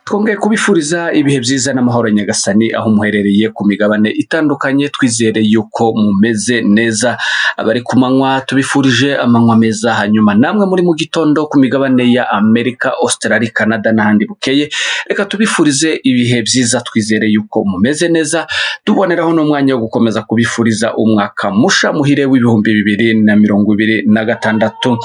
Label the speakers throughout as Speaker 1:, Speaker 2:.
Speaker 1: Twongeye kubifuriza ibihe byiza n'amahoro nyagasani aho muherereye ku migabane itandukanye, twizere yuko mumeze neza. Abari ku manywa tubifurije amanywa meza, hanyuma namwe muri mu gitondo ku migabane ya Amerika, Australia, Canada n'ahandi bukeye, reka tubifurize ibihe byiza, twizere yuko mumeze neza. Tuboneraho n'umwanya wo gukomeza kubifuriza umwaka musha muhire w'ibihumbi 2026.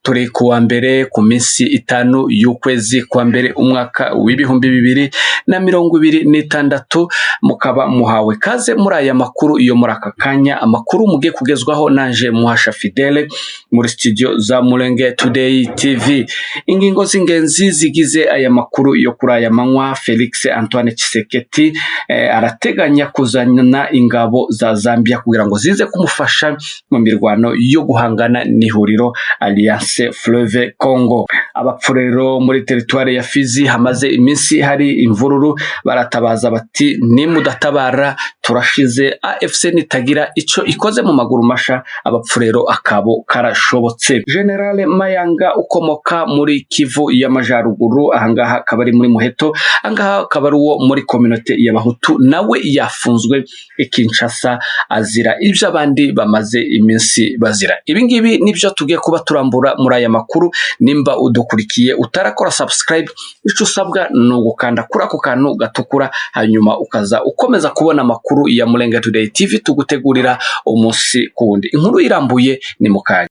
Speaker 1: Turi kuwa mbere ku minsi 5 y'ukwezi kwa mbere umwaka w'ibihumbi 2026, mukaba muhawe kaze muri aya makuru yo muri aka kanya. Amakuru mugiye kugezwaho nanje Muhasha Fidele muri studio za Mulenge Today TV. Ingingo z'ingenzi zigize aya makuru yo kuri aya manywa: Felix Antoine Tshisekedi arateganya kuzana ingabo za Zambia kugira ngo zize kumufasha mu mirwano yo guhangana n'ihuriro Alliance Fleuve Congo. Abapfurero muri teritware ya Fizi hamaze iminsi hari imvururu, baratabaza bati nimudatabara turashize, AFC nitagira ico ikoze mu maguru masha abapfurero akabo karashobotse. General Mayanga ukomoka muri Kivu y'Amajaruguru, ahangaha akaba ari muri Muheto, ahangaha akaba ari uwo muri communauté y'Abahutu, nawe yafunzwe Kinshasa azira ibyo abandi bamaze iminsi bazira. Ibingibi nibyo tugiye kuba turambura muri aya makuru. Nimba udukurikiye utarakora subscribe, ico usabwa no gukanda kuri ako kantu gatukura, hanyuma ukaza ukomeza kubona amakuru ya Mulenge Today TV tugutegurira umunsi kundi. Inkuru irambuye ni mukanya.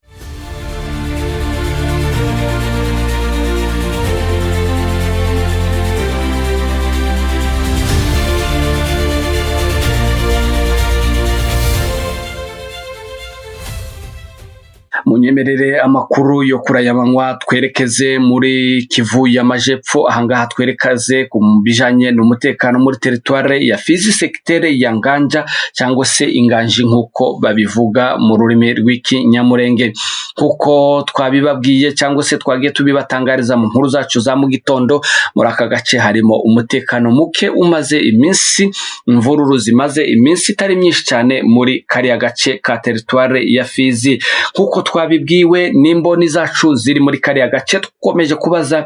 Speaker 1: Munyemerere amakuru yo kurayamanywa twerekeze muri Kivu y'Amajepfo, ahangaha twerekeze ku bijanye n'umutekano muri teritware ya Fizi, sektere ya Nganja cyangwa se Inganji nkuko babivuga mu rurimi rw'Ikinyamurenge. Kuko twabibabwiye cyangwa se twagiye tubibatangariza mu nkuru zacu za mu gitondo, muri aka gace harimo umutekano muke umaze iminsi, imvururu zimaze iminsi itari myinshi cyane muri kariya gace ka teritware ya Fizi. Kuko twabibwiwe n'imboni zacu ziri muri kariya gace, dukomeje kubaza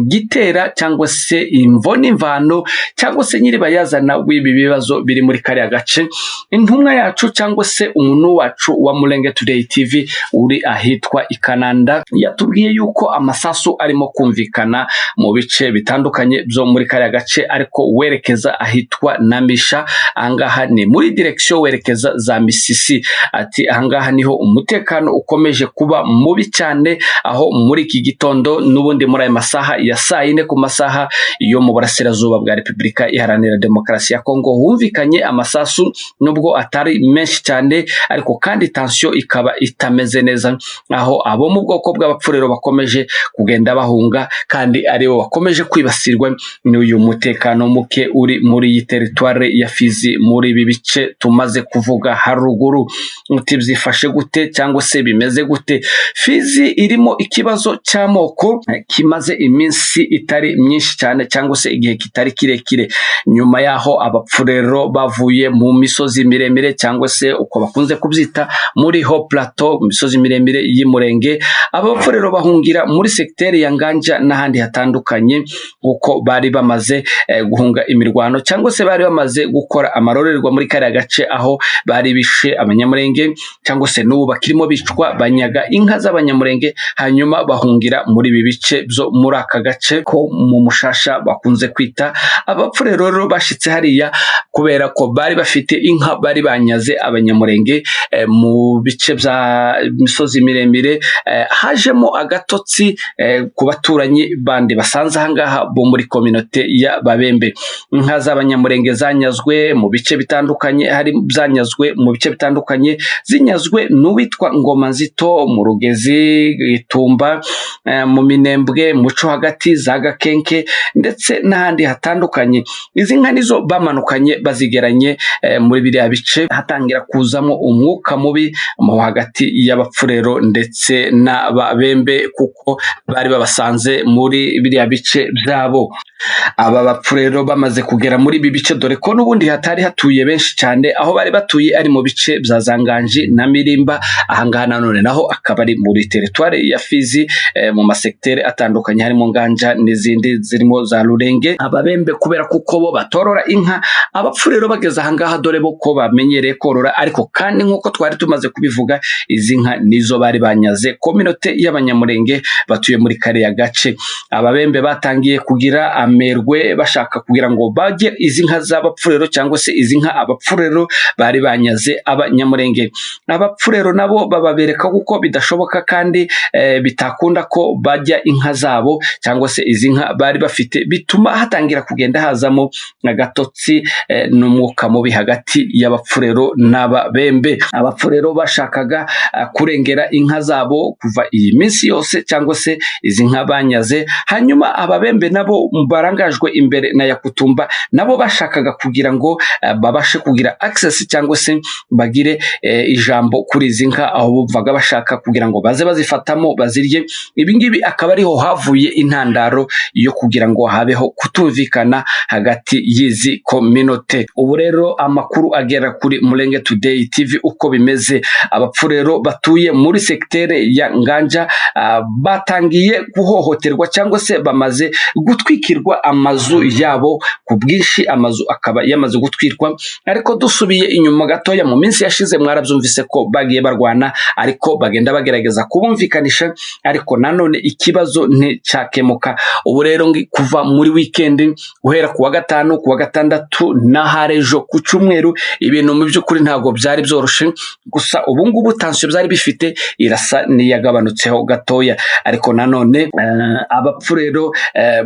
Speaker 1: gitera cyangwa se imvoni imvano cyangwa se nyiri bayazana w'ibi bibazo biri muri kariya gace. Intumwa yacu cyangwa se umuntu wacu wa Mulenge Today TV uri ahitwa Ikananda yatubwiye yuko amasasu arimo kumvikana mu bice bitandukanye byo muri kariya gace, ariko werekeza ahitwa Namisha, ahangaha ni muri direction werekeza za Misisi. Ati ahangaha niho umutekano ukomeje kuba mubi cyane, aho muri iki gitondo n'ubundi muri aya masaha ya saa 4 ku masaha yo mu burasirazuba bwa Repubulika Iharanira Demokarasi ya Kongo humvikanye amasasu, nubwo atari menshi cyane, ariko kandi tension ikaba itameze neza, aho abo mu bwoko bw'abapfurero bakomeje kugenda bahunga, kandi aribo bakomeje kwibasirwa n'uyu mutekano muke uri muri iyi teritware ya Fizi muri ibi bice tumaze kuvuga haruguru. Uti byifashe gute cyangwa se bimeze gute? Fizi irimo ikibazo cy'amoko kimaze iminsi itari myinshi cyane cyangwa se igihe kitari kirekire. Nyuma yaho abapfurero bavuye mu misozi miremire cyangwa se uko bakunze kubyita muri Haut Plateau, misozi miremire y'Imurenge, abapfurero bahungira muri sektere ya Nganja n'ahandi hatandukanye, uko bari bamaze guhunga imirwano cyangwa se bari bamaze gukora amarorerwa muri kariya gace, aho bari bishe abanyamurenge cyangwa se n'ubu bakirimo bicwa banyaga inka z'abanyamurenge, hanyuma bahungira muri ibi bice byo muri aka gace ko mu Mushasha bakunze kwita. Abapfurero rero bashitse hariya kubera ko bari bafite inka bari banyaze abanyamurenge mu bice bya misozi miremire. Hajemo agatotsi ku baturanyi bandi basanze ahangaha bo muri communauté ya Babembe. Inka z'abanyamurenge zanyazwe mu bice bitandukanye, hari zanyazwe mu bice bitandukanye, zinyazwe n'uwitwa Ngoma Nzito mu Rugezi, Gitumba, mu Minembwe, muco hagati za Gakenke ndetse n'ahandi hatandukanye. Izi nka nizo bamanukanye bazigeranye muri biriya bice, hatangira kuzamo umwuka mubi mu hagati y'abapfurero ndetse n'Ababembe, kuko bari babasanze muri biriya bice byabo. Aba bapfurero bamaze kugera muri ibi bice, dore ko n'ubundi hatari hatuye benshi cyane, aho bari batuye ari mu bice bya Zanganji na Mirimba. Ahangaha nanone naho naho akaba ari muri teritware ya Fizi mu masektere atandukanye harimo Nganja n'izindi zirimo za Rurenge. Ababembe kubera kuko bo batorora inka, abapfu rero bageze ahangaha dore bo ko bamenyereye korora, ariko kandi nk'uko twari tumaze kubivuga izi nka nizo bari banyaze kominote y'Abanyamurenge batuye muri kariya gace. Ababembe batangiye kugira amerwe bashaka kugira ngo bajye izi nka z'abapfurero cyangwa se izi nka abapfurero bari banyaze Abanyamurenge. Abapfurero nabo bababereka kuko bidashoboka kandi bitakunda ko bajya inka zabo cyangwa se izi nka bari bafite, bituma hatangira kugenda hazamo agatotsi n'umwuka mubi hagati y'abapfurero n'ababembe. Abapfurero bashakaga kurengera inka zabo kuva iyi minsi yose cyangwa se izi nka banyaze, hanyuma ababembe nabo barangajwe imbere na Yakutumba nabo bashakaga kugira ngo babashe kugira access cyangwa se bagire ijambo kuri izi nka, aho bumvaga bashaka kugira ngo baze bazifatamo bazirye. Ibingibi akaba ariho havuye intandaro yo kugira ngo habeho kutumvikana hagati y'izi kominote. Ubu rero amakuru agera kuri Murenge Today TV uko bimeze, abapfurero batuye muri sektere ya Nganja batangiye guhohoterwa cyangwa se bamaze gutwikirwa amazu yabo ku bwinshi, amazu akaba yamaze gutwirwa. Ariko dusubiye inyuma gatoya mu minsi yashize mwarabyumvise ko bagiye barwana, ariko bagenda bagerageza kubumvikanisha, ariko nanone ikibazo nticyakemuka. Ubu rero kuva muri weekend guhera kuwa gatanu kuwa gatandatu n'aharejo ku cyumweru, ibintu mu by'ukuri ntabwo byari byoroshe, gusa ubu ngubu tension byari bifite irasa niyagabanutseho gatoya. Ariko nanone abapfurero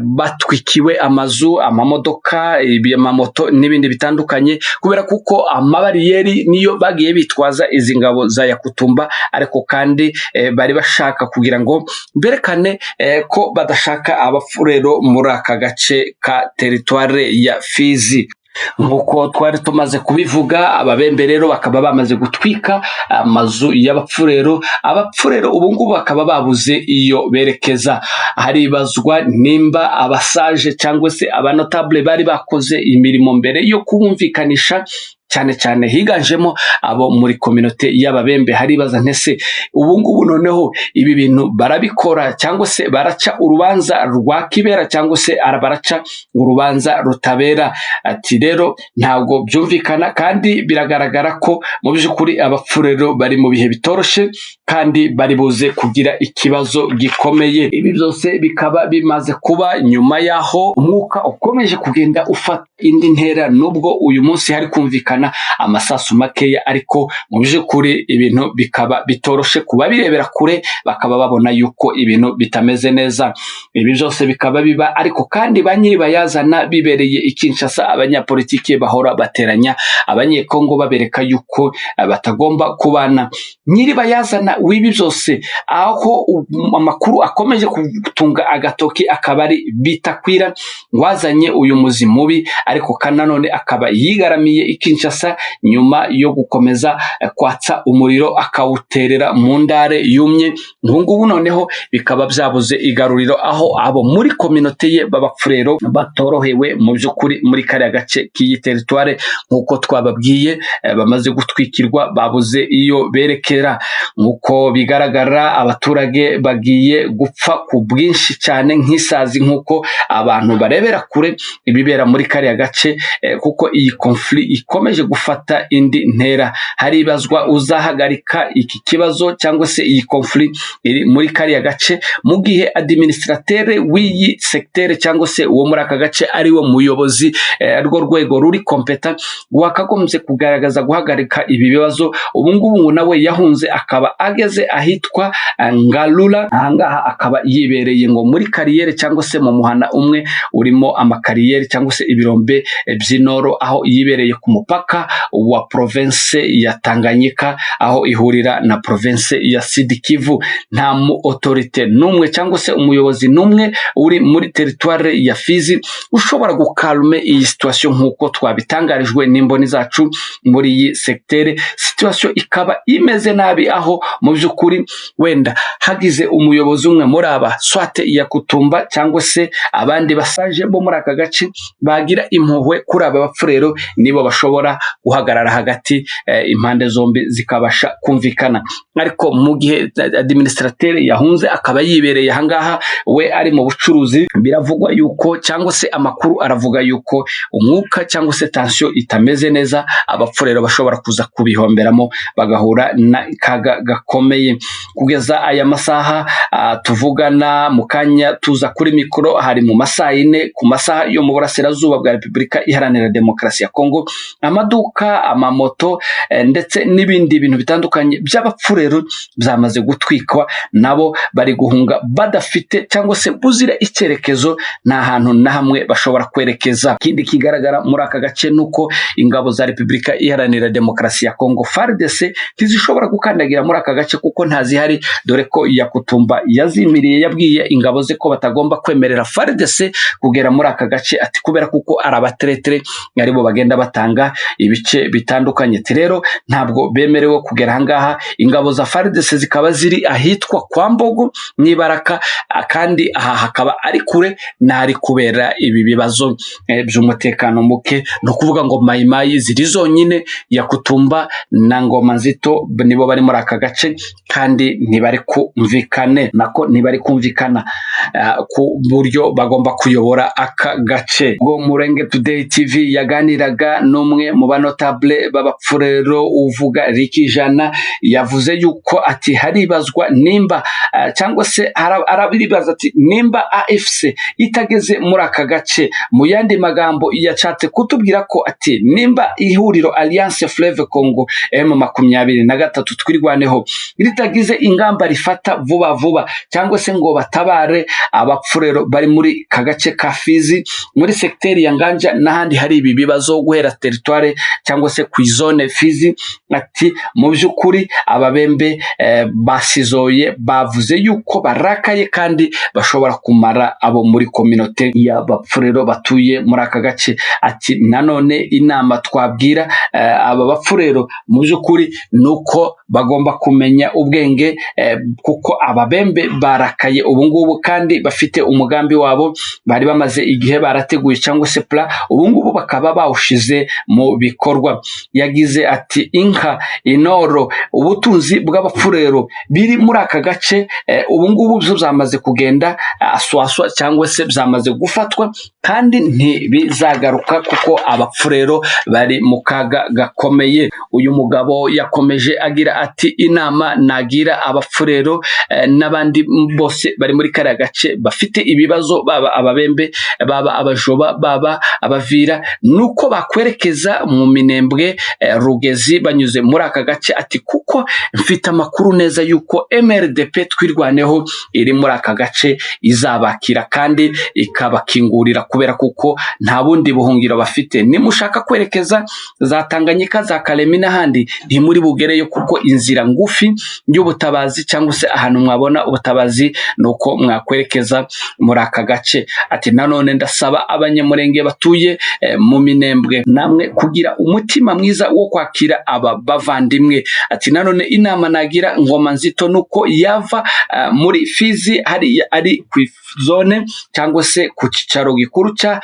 Speaker 1: batwikiwe amazu, amamodoka, amamoto n'ibindi bitandukanye, kubera kuko amabariyeri niyo bagiye bitwaza izi ngabo za Yakutumba, ariko kandi bari bashaka kugira ngo berekane ko badashaka abapfurero muri aka gace ka teritware ya Fizi. Nk'uko twari tumaze kubivuga, ababembe rero bakaba bamaze gutwika amazu y'abapfurero. Abapfurero ubu ngubu bakaba babuze iyo berekeza. Haribazwa nimba abasaje cyangwa se abanotable bari bakoze imirimo mbere yo kubumvikanisha, cyane cyane higanjemo abo muri kominote y'ababembe. Haribaza ntese ubu ngubu noneho ibi bintu barabikora cyangwa se baraca urubanza rwa kibera cyangwa se baraca urubanza rutabera? Ati rero ntabwo byumvikana, kandi biragaragara ko mu by'ukuri abapfurero bari mu bihe bitoroshe kandi bari buze kugira ikibazo gikomeye. Ibi byose bikaba bimaze kuba nyuma yaho umwuka ukomeje kugenda ufata indi ntera, nubwo uyu munsi hari kumvikana amasasu makeya, ariko mu by'ukuri ibintu bikaba bitoroshe kuba birebera kure, bakaba babona yuko ibintu bitameze neza. Ibi byose bikaba biba, ariko kandi ba nyiri bayazana bibereye i Kinshasa, abanyapolitiki bahora bateranya abanyekongo babereka yuko batagomba kubana. Nyiri bayazana w'ibi byose aho amakuru akomeje kutunga agatoki akaba ari Bitakwira wazanye uyu muzi mubi, ariko kananone akaba yigaramiye i Kinshasa nyuma yo gukomeza kwatsa umuriro akawuterera mu ndare yumye. Ngubu noneho bikaba byabuze igaruriro, aho abo muri kominote ye b'abapfurero batorohewe mu by'ukuri muri kariya gace k'iyi teritware. Nk'uko twababwiye bamaze gutwikirwa, babuze iyo berekera. Nk'uko bigaragara abaturage bagiye gupfa ku bwinshi cyane nk'isazi, nk'uko abantu barebera kure ibibera muri kariya gace, kuko iyi conflit ikomeje gufata indi ntera. Haribazwa uzahagarika iki kibazo cyangwa se iyi conflit iri muri kariya gace, mu gihe administrateur w'iyi secteur cyangwa se uwo muri aka gace ari wo muyobozi rwo rwego ruri competent wakagombye kugaragaza guhagarika ibi bibazo. Ubu ngubu nawe yahunze akaba ageze ahitwa Ngalula, ahangaha akaba yibereye ngo muri kariyeri cyangwa se mu muhana umwe urimo amakariyeri cyangwa se ibirombe by'inoro, aho yibereye ku mupaka wa province ya Tanganyika, aho ihurira na province ya Sud Kivu. Nta mu autorite numwe cyangwa se umuyobozi numwe uri muri teritware ya Fizi ushobora gukalme iyi situation nk'uko twabitangarijwe n'imboni zacu muri iyi secteur. Situation ikaba imeze nabi, aho mu by'ukuri wenda hagize umuyobozi umwe muri aba swate Yakutumba cyangwa se abandi basaje bo muri aka gace bagira impuhwe kuri aba bapfurero nibo bashobora guhagarara hagati impande zombi zikabasha kumvikana. Ariko mu gihe administrateur yahunze akaba yibereye ahangaha we ari mu bucuruzi, biravugwa yuko cyangwa se amakuru aravuga yuko umwuka cyangwa se tension itameze neza, abapfurero bashobora kuza kubihomberamo bagahura na kaga gakomeye. Kugeza aya masaha tuvugana mu kanya tuza kuri mikoro hari mu masaha 4 ku masaha yo mu burasirazuba bwa Repubulika Iharanira Demokarasi ya Kongo, amaduka, amamoto ndetse n'ibindi bintu bitandukanye by'abapfurero byamaze gutwikwa, nabo bari guhunga badafite cyangwa se buzira icyerekezo, nta hantu na hamwe bashobora kwerekeza. Ikindi kigaragara muri aka gace nuko ingabo za Repubulika Iharanira Demokarasi ya Kongo FARDC ntizishobora gukandagira muri aka gace kuko ntazihari, dore ko Yakutumba yazimiriye yabwiye ingabo ze ko batagomba kwemerera FARDC kugera muri aka gace, ati kubera kuko arabateretere aribo bagenda batanga ibice bitandukanye. Rero ntabwo bemerewe kugera ahangaha. Ingabo za FARDC zikaba ziri ahitwa kwa Mbogo Nibaraka, kandi aha hakaba ari kure nari kubera ibi bibazo by'umutekano muke, no kuvuga ngo mayimayi ziri zonyine, Yakutumba na Ngoma Nzito nibo bari muri aka gace kandi ntibari kumvikana ku buryo bagomba kuyobora aka gace. Ngo Murenge Today TV yaganiraga n'umwe mu banotable b'abapfurero uvuga Rikijana, yavuze yuko ati haribazwa nimba cyangwa se arabibaza ati nimba AFC itageze muri aka gace. Mu yandi magambo yacatse kutubwira ko ati nimba ihuriro Alliance Fleuve Congo M23 twirwaneho ritagize ingamba rifata vuba cyangwa se ngo batabare abapfurero bari muri kagace ka Fizi, muri sekteri ya Nganja n'ahandi hari ibi bibazo guhera territoire cyangwa se ku zone Fizi, ati mu by'ukuri ababembe basizoye bavuze yuko barakaye kandi bashobora kumara abo muri communauté y'abapfurero batuye muri aka gace. Ati nanone inama twabwira aba bapfurero mu by'ukuri nuko bagomba kumenya ubwenge, kuko ababembe barakaye ubu ngubu kandi bafite umugambi wabo bari bamaze igihe barateguye cyangwa se plan, ubu ngubu bakaba bawushize mu bikorwa. Yagize ati inka, inoro, ubutunzi bw'abapfurero biri muri aka gace ubu ngubu byo zamaze kugenda aswaswa cyangwa se byamaze gufatwa kandi ntibizagaruka kuko abapfurero bari mu kaga gakomeye. Uyu mugabo yakomeje agira ati inama nagira abapfurero n'abandi bose bari muri kariya gace bafite ibibazo, baba ababembe, baba abajoba, baba abavira, nuko bakwerekeza mu Minembwe, Rugezi banyuze muri aka gace. Ati kuko mfite amakuru neza yuko MRDP twirwaneho iri muri aka gace izabakira kandi ikabakingurira, kubera kuko nta bundi buhungiro bafite. Nimushaka kwerekeza za Tanganyika, za Kalemi n'ahandi ntimuri bugereyo kuko inzira ngufi y'ubutabazi cyangwa se ahantu mwabona ubutabazi nuko mwakwerekeza muri aka gace. Ati nanone ndasaba abanyamurenge batuye mu Minembwe namwe kugira umutima mwiza wo kwakira aba bavandimwe. Ati nanone inama nagira Ngoma Nzito nuko yava muri Fizi ari ku zone cyangwa se ku cicaro gikuru cya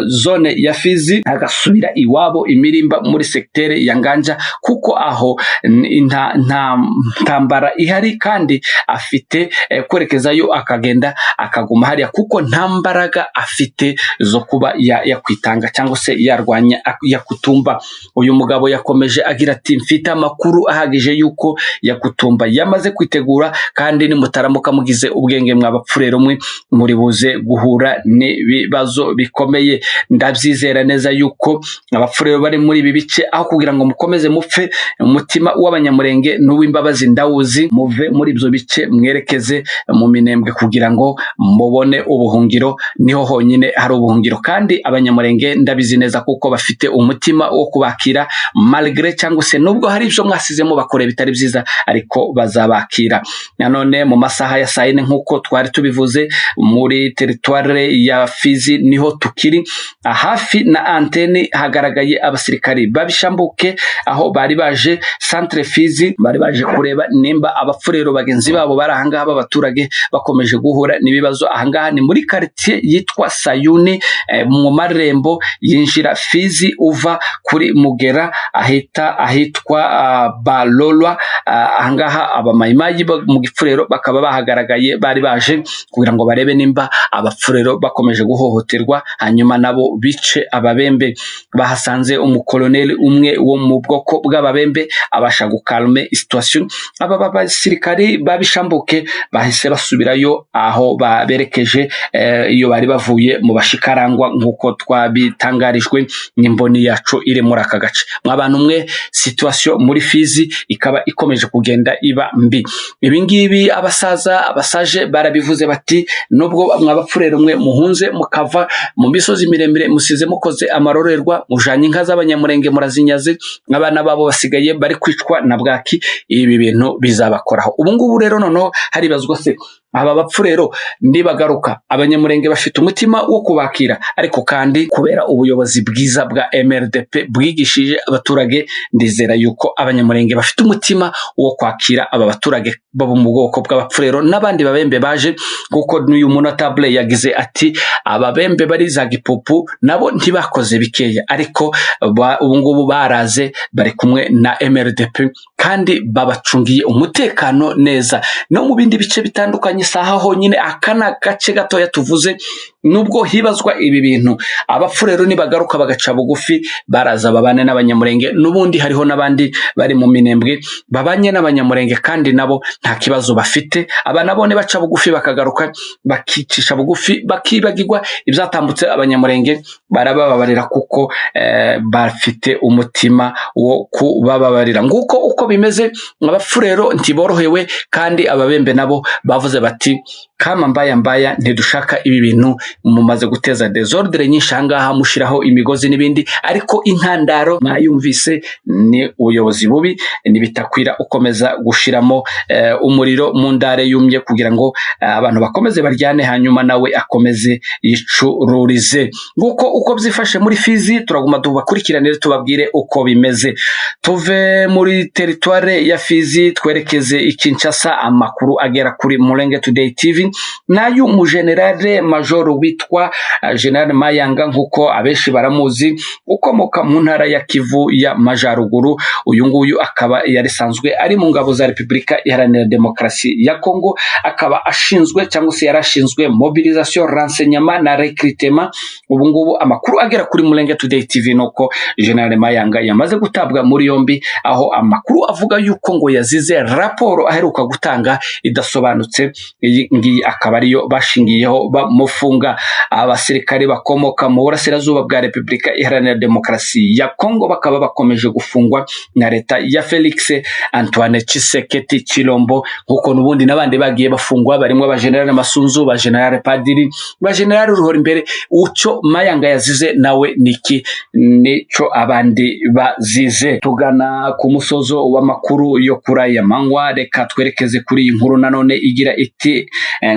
Speaker 1: zone ya Fizi agasubira iwabo Imirimba muri sektere ya Nganja, kuko aho nta ntambara ihari kandi afite kwerekezayo akagenda akaguma hariya kuko nta mbaraga afite zo kuba yakwitanga cyangwa se yarwanya Yakutumba. Uyu mugabo yakomeje agira ati mfite amakuru ahagije yuko Yakutumba yamaze kwitegura kandi nimutaramuka mugize ubwenge mwabapfurero mwe muri buze guhura n'ibibazo bikomeye. Ndabyizera neza yuko abapfurero bari muri ibi bice aho kugira ngo mukomeze mupfe, umutima w'abanyamurenge n'uw'imbabazi ndawuzi, muve muri ibyo bice mwerekeze mu Minembwe kugira ngo mubone ubuhungiro, niho honyine hari ubuhungiro. Kandi abanyamurenge ndabizi neza kuko bafite umutima wo kubakira malgré cyangwa se nubwo hari ibyo mwasizemo bakore bitari byiza, ariko bazabakira. Nanone mu masaha ya saa 4 nkuko twari tubivuze muri territoire ya Fizi niho tukiri, hafi na antene hagaragaye abasirikari babishambuke aho bari baje centre Fizi, bari baje kureba nimba abapfurero bagenzi babo bari ahangaha b'abaturage bakomeje guhura n'ibibazo. Ahangaha ni muri quartier yitwa Sayuni mu marembo yinjira Fizi uva kuri Mugera ahitwa Balolwa. Ahangaha abamayimayi mu Gipfurero bakaba bahagaragaye bari baje kugira ngo barebe nimba Abapfurero bakomeje guhohoterwa hanyuma nabo bice Ababembe. Bahasanze umukoloneli umwe wo mu bwoko bw'Ababembe abasha gukalme situation. Aba basirikari babishambuke bahise basubirayo aho baberekeje iyo bari bavuye mu bashikarangwa nkuko twabitangarijwe n'imboni yacu iri muri aka gace. Mwabantu mwe situation muri Fizi ikaba ikomeje kugenda iba mbi. Ibingibi abasaje barabivuze bati nubwo mwabapfurero mwe muhunze mukava mu misozi miremire musize mukoze amarorerwa mujanye inka z'abanyamurenge murazinyaze, abana babo basigaye bari kwicwa na bwaki, ibi bintu bizabakoraho. Ubu ngubu rero noneho haribazwa se aba bapfurero nibagaruka abanyamurenge bafite umutima wo kubakira, ariko kandi kubera ubuyobozi bwiza bwa MRDP bwigishije abaturage, ndizera yuko abanyamurenge bafite umutima wo kwakira aba baturage babo mu bwoko bw'abapfurero n'abandi babembe baje, kuko n'uyu munotable yagize ati Ababembe bari za Gipupu nabo ntibakoze bikeya, ariko ubu ngubu baraze bari kumwe na MRDP kandi babacungiye umutekano neza. No mu bindi bice bitandukanye saha honyine akana gace gatoya tuvuze, nubwo hibazwa ibi bintu abapfurero nibagaruka bagaca bugufi baraza babane n'abanyamurenge, nubundi hariho nabandi bari mu Minembwe babanye n'abanyamurenge kandi nabo nta kibazo bafite. Aba nabo ne baca bugufi bakagaruka bakicisha bugufi bakibagirwa ibyatambutse, abanyamurenge barababarira kuko bafite umutima wo kubababarira. Nguko uko bimeze, abapfurero ntiborohewe kandi Ababembe nabo bavuze bati kama mbaya ntidushaka ibi bintu, mumaze guteza desordre nyinshi ahangaha mushiraho imigozi n'ibindi, ariko intandaro mwayumvise ni ubuyobozi bubi, nibitakwira ukomeza gushiramo umuriro mu ndare yumye kugira ngo abantu bakomeze baryane hanyuma nawe akomeze yicururize. Nguko uko byifashe muri Fizi, turaguma tubakurikiranire tubabwire uko bimeze. Tuve muri territoire ya Fizi twerekeze Kinshasa, amakuru agera kuri Mulenge Today TV nayo umugenerale major witwa General Mayanga nkuko abeshi baramuzi, ukomoka mu ntara ya Kivu ya Majaruguru. Uyu nguyu akaba yarisanzwe ari mu ngabo za Republika Iharanira Demokarasi ya Kongo, akaba ashinzwe cyangwa se yarashinzwe mobilisation, renseignement na recrutement. Ubu ngubu amakuru agera kuri Mulenge Today TV nuko General Mayanga yamaze gutabwa muri yombi, aho amakuru avuga yuko ngo yazize raporo aheruka gutanga idasobanutse. Iyi ngiyi akaba ariyo bashingiyeho bamufunga. Abasirikare bakomoka mu burasirazuba bwa Republika Iharanira Demokarasi ya Kongo bakaba bakomeje gufungwa na leta ya Felix Antoine Tshisekedi Chilombo, nkuko nubundi nabandi bagiye bafungwa barimo ba General Masunzu, ba General Padiri, ba General Ruhora imbere. Uco Mayanga yazize nawe niki nico abandi bazize. Tugana ku musozo w'amakuru yo kuraya mangwa, reka twerekeze kuri inkuru nanone igira iti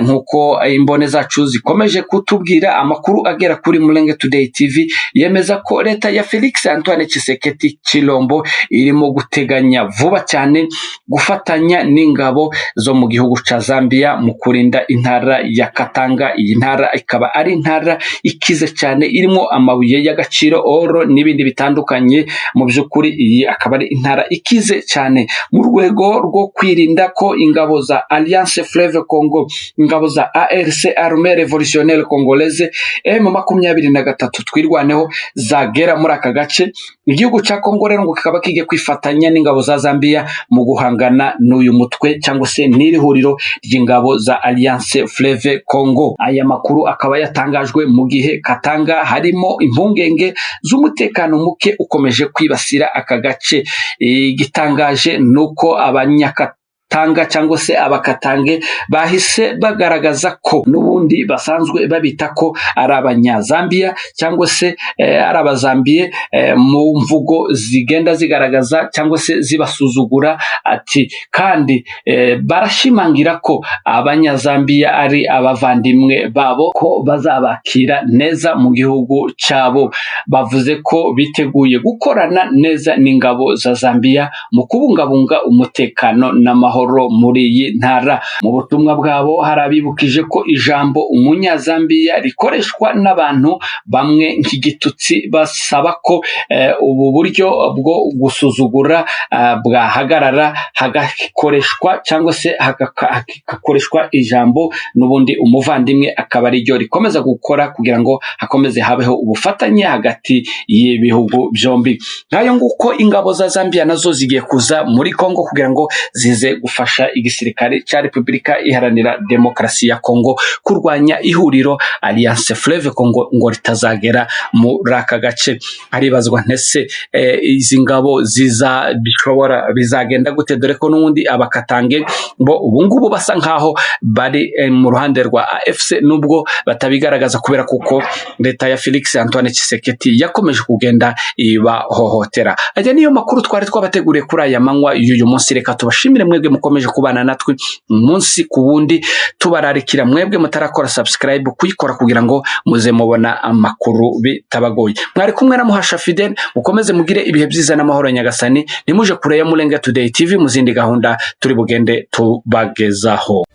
Speaker 1: nkuko imbone zacu zikomeje kutubwira, amakuru agera kuri Mulenge Today TV yemeza ko leta ya Felix Antoine Tshisekedi Chilombo irimo guteganya vuba cyane gufatanya n'ingabo zo mu gihugu ca Zambia mu kurinda intara ya Katanga. Iyi ntara ikaba ari intara ikize cyane irimo amabuye y'agaciro, oro n'ibindi bitandukanye. Mu byukuri iyi akaba ari intara ikize cyane mu rwego rwo kwirinda ko ingabo za Alliance Fleuve Congo, ingabo za ARC Armée Révolutionnaire Congolaise M23 twirwaneho zagera muri aka gace. Igihugu ca Kongo rero ngo kikaba kigiye kwifatanya n'ingabo za Zambia mu guhangana n'uyu mutwe cyangwa se n'iri huriro ry'ingabo za Alliance Fleuve Congo. Aya makuru akaba yatangajwe mu gihe Katanga harimo impungenge z'umutekano muke ukomeje kwibasira aka gace. Igitangaje nuko Tanga cyangwa se abakatange bahise bagaragaza ko nubundi basanzwe babita ko ari abanyazambia cyangwa se ari abazambiye mu mvugo zigenda zigaragaza cyangwa se zibasuzugura. Ati kandi barashimangira ko abanyazambia ari abavandimwe babo, ko bazabakira neza mu gihugu cyabo. Bavuze ko biteguye gukorana neza n'ingabo za Zambia mu kubungabunga umutekano n'amahoro amahoro muri iyi ntara. Mu butumwa bwabo harabibukije ko ijambo umunyazambiya rikoreshwa n'abantu bamwe nk'igitutsi, basaba ko ubu buryo bwo gusuzugura bwahagarara, hagakoreshwa cyangwa se hagakoreshwa ijambo n'ubundi umuvandimwe, akaba ari ryo rikomeza gukora kugira ngo hakomeze habeho ubufatanye hagati y'ibihugu byombi. Ngayo nguko ingabo za Zambia nazo zigiye kuza muri Kongo kugira ngo zize gufasha igisirikare cya Repubulika Iharanira Demokarasi ya Kongo kurwanya ihuriro Alliance Fleuve Congo ngo ritazagera muri aka gace. Aribazwa ntese izi ngabo bizagenda gute, dore ko n'ubundi abakatange bo ubungubu basa nkaho bari mu ruhande rwa AFC nubwo batabigaragaza kubera kuko leta ya Felix Antoine Tshisekedi yakomeje kugenda ibahohotera. Ajya niyo makuru twari twabateguriye kuri aya manywa y'uyu munsi. Reka tubashimire mwebwe mukomeje kubana natwe umunsi ku wundi, tubararikira mwebwe mutarakora subscribe kuyikora kugira ngo muze mubona amakuru bitabagoye. Mwari kumwe na Muhasha Fidel, mukomeze mugire ibihe byiza n'amahoro nyagasani. Nimuje kure ya Mulenge Today TV mu zindi gahunda turi bugende tubagezaho.